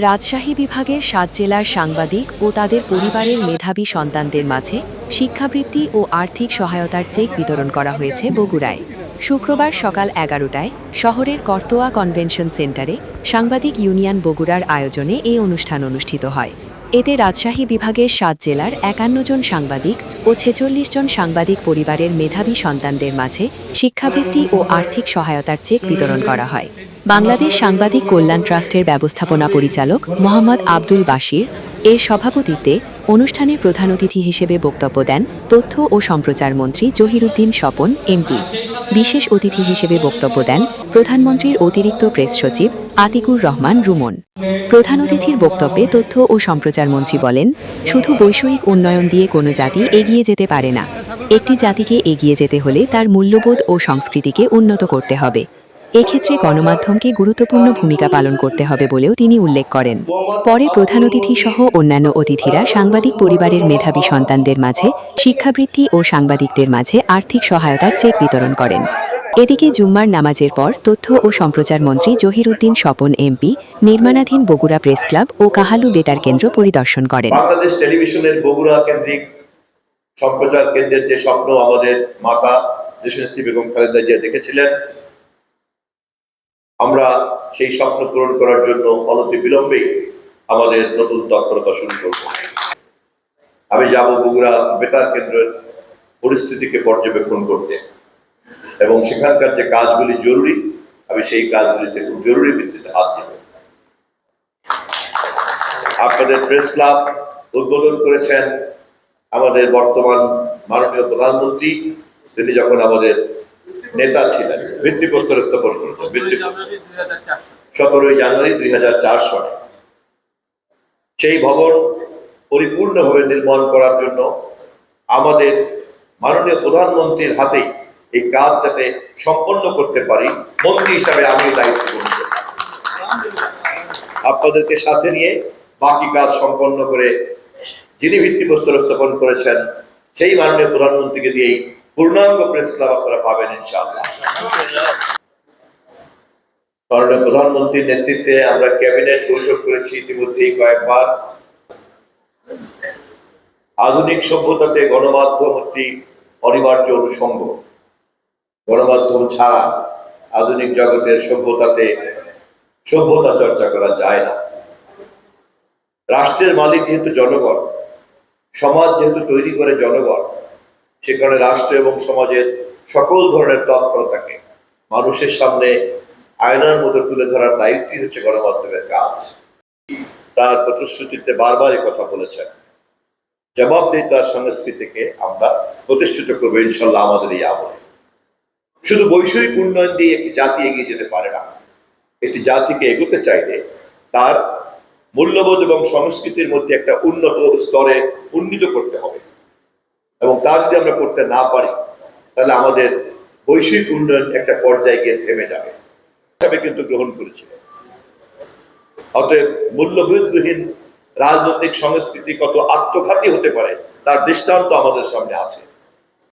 রাজশাহী বিভাগের ৭ জেলার সাংবাদিক ও তাদের পরিবারের মেধাবী সন্তানদের মাঝে শিক্ষাবৃত্তি ও আর্থিক সহায়তার চেক বিতরণ করা হয়েছে বগুড়ায়। শুক্রবার সকাল ১১টায় শহরের করতোয়া কনভেনশন সেন্টারে সাংবাদিক ইউনিয়ন বগুড়ার আয়োজনে এই অনুষ্ঠান অনুষ্ঠিত হয়। এতে রাজশাহী বিভাগের ৭ জেলার ৫১ জন সাংবাদিক ও ৪৬ জন সাংবাদিক পরিবারের মেধাবী সন্তানদের মাঝে শিক্ষাবৃত্তি ও আর্থিক সহায়তার চেক বিতরণ করা হয়। বাংলাদেশ সাংবাদিক কল্যাণ ট্রাস্টের ব্যবস্থাপনা পরিচালক মোহাম্মদ আব্দুল বাশির এর সভাপতিত্বে অনুষ্ঠানে প্রধান অতিথি হিসেবে বক্তব্য দেন তথ্য ও সম্প্রচার মন্ত্রী জহিরুদ্দিন স্বপন এমপি। বিশেষ অতিথি হিসেবে বক্তব্য দেন প্রধানমন্ত্রীর অতিরিক্ত প্রেস সচিব আতিকুর রহমান রুমন। প্রধান অতিথির বক্তব্যে তথ্য ও সম্প্রচার মন্ত্রী বলেন, শুধু বৈষয়িক উন্নয়ন দিয়ে কোনো জাতি এগিয়ে যেতে পারে না। একটি জাতিকে এগিয়ে যেতে হলে তার মূল্যবোধ ও সংস্কৃতিকে উন্নত করতে হবে। এক্ষেত্রে গণমাধ্যমকে গুরুত্বপূর্ণ ভূমিকা পালন করতে হবে বলেও তিনি উল্লেখ করেন। পরে প্রধান অতিথি সহ অন্যান্য অতিথিরা সাংবাদিক পরিবারের মেধাবী সন্তানদের মাঝে শিক্ষাবৃত্তি ও সাংবাদিকদের মাঝে আর্থিক সহায়তার চেক বিতরণ করেন। এদিকে জুম্মার নামাজের পর তথ্য ও সম্প্রচার মন্ত্রী জহিরুদ্দিন স্বপন এমপি নির্মাণাধীন বগুড়া প্রেস ক্লাব ও কাহালু বেতার কেন্দ্র পরিদর্শন করেন। বাংলাদেশ টেলিভিশনের বগুড়া কেন্দ্রিক সম্প্রচার কেন্দ্রের যে স্বপ্ন আমাদের মাতা দেশনেত্রী বেগম খালেদা জিয়া দেখেছিলেন, আমরা সেই স্বপ্ন পূরণ করার জন্য অনতি বিলম্বেই আমাদের নতুন তৎপরতা শুরু করব। আমি যাব বগুড়া বেতার কেন্দ্রের পরিস্থিতিকে পর্যবেক্ষণ করতে এবং সেখানকার যে কাজগুলি জরুরি, আমি সেই কাজগুলিতে খুব জরুরি ভিত্তিতে হাত দেব। আপনাদের প্রেস ক্লাব উদ্বোধন করেছেন আমাদের বর্তমান মাননীয় প্রধানমন্ত্রী, তিনি যখন আমাদের নেতা ছিলেন। ভিত্তিপ্রস্তর স্থাপন করেছেন 17 জানুয়ারি 2004 সালে। সেই ভবন পরিপূর্ণভাবে নির্মাণ করার জন্য আমাদের মাননীয় প্রধানমন্ত্রীর হাতেই এই কাজ যাতে সম্পন্ন করতে পারি, মন্ত্রী হিসাবে আমি দায়িত্ব গ্রহণ করি। আপনাদেরকে সাথে নিয়ে বাকি কাজ সম্পন্ন করে যিনি ভিত্তিপ্রস্তর স্থাপন করেছেন সেই মাননীয় প্রধানমন্ত্রীকে দিয়েই পূর্ণাঙ্গ প্রেস ক্লাব আপনারা পাবেন ইনশাআল্লাহ। মাননীয় প্রধানমন্ত্রীর নেতৃত্বে আমরা ক্যাবিনেট বৈঠক করেছি ইতিমধ্যেই কয়েকবার। আধুনিক সভ্যতাতে গণমাধ্যম একটি অনিবার্য অনুষঙ্গ। গণমাধ্যম ছাড়া আধুনিক জগতের সভ্যতা চর্চা করা যায় না। রাষ্ট্রের মালিক যেহেতু জনগণ, সমাজ যেহেতু তৈরি করে জনগণ, সেখানে রাষ্ট্র এবং সমাজের সকল ধরনের তৎপরতাকে মানুষের সামনে আয়নার মতো তুলে ধরার দায়িত্বই হচ্ছে গণমাধ্যমের কাজ। তার প্রতিশ্রুতিতে বারবার কথা বলেছেন, জবাবদিহিতার সংস্কৃতিকে আমরা প্রতিষ্ঠিত করবো ইনশাল্লাহ আমাদের এই আমলে। শুধু বৈষয়িক উন্নয়ন দিয়ে একটি জাতি এগিয়ে যেতে পারে না। একটি জাতিকে এগোতে চাইলে তার মূল্যবোধ এবং সংস্কৃতির মধ্যে একটা উন্নত স্তরে উন্নীত করতে হবে, এবং তা যদি আমরা করতে না পারি তাহলে আমাদের বৈষয়িক উন্নয়ন একটা পর্যায়ে গিয়ে থেমে যাবে হিসাবে কিন্তু গ্রহণ করেছিলেন। অতএব মূল্যবোধহীন রাজনৈতিক সংস্কৃতি কত আত্মঘাতী হতে পারে তার দৃষ্টান্ত আমাদের সামনে আছে।